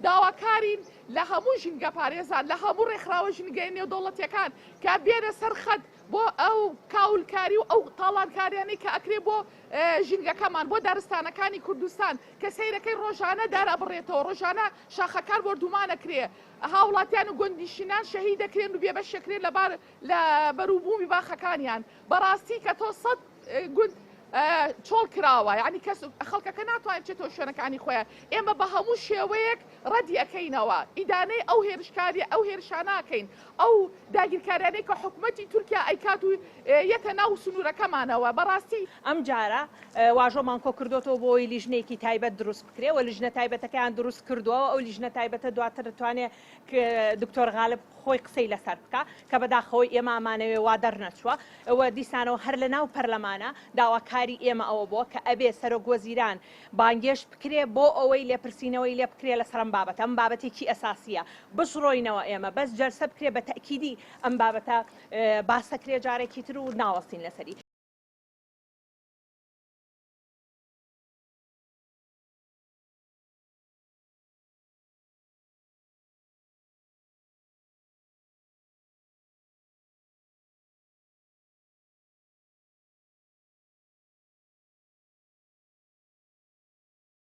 داواکارین لە هەموو ژینگە پارێزان لە هەموو ڕێکخراوە ژینگەی نێودەوڵەتیەکان کە بێنە سەرخەت بۆ ئەو کاولکاری و ئەو تاڵانکاریانەی کە ئەکرێ بۆ ژینگەکەمان بۆ دارستانەکانی کوردستان کە سەیرەکەی ڕۆژانە دارا بڕێتەوە ڕۆژانە شاخەکار بردومانەکرێ هاوڵاتیان و گوندیشینان شەهید دەکرێن و بێبەشەکرێن لە بەرووبوومی باخەکانیان بەڕاستی کە تۆ سەد گوند چۆڵ کراوە یعنی کەس خەڵکەکە ناتوانێت چێتەوە شوێنەکانی خۆیان ئێمە بە هەموو شێوەیەک ڕەدی ئەەکەینەوە ئیدانەی ئەو هێرشکاری ئەو هێرشاناکەین ئەو داگیرکاریانەی کە حکوومەتی تورکیا ئەیکات و یەتە ناو سنوورەکەمانەوە بەڕاستی ئەم جارە واژۆمان کۆ کردوەوە بۆی لیژنێکی تایبەت دروست بکرێ و لیژنە تایبەتەکەیان دروست کردووە ئەو لیژنە تایبەتە دواتر دەتوانێت دکتۆر غالب خۆی قسەی لەسەر بکە کە بەداخەوەی ئێمە ئامانەوێ وا دەرنەچووە ئەوە دیسانەوە هەر لە ناو پەرلەمانە داواکاری ئێمە ئەوە بووە کە ئەبێ سەرۆک وەزیران بانگێش بکرێ بۆ ئەوەی لێپرسینەوەی لێ بکرێ لەسەر ئەم بابەتە ئەم بابەتێکی ئەساسیە بشڕۆینەوە ئێمە بەس جەلسە بکرێ بە تەکیدی ئەم بابەتە باسەکرێ جارێکی تر و ناوەستین لەسەری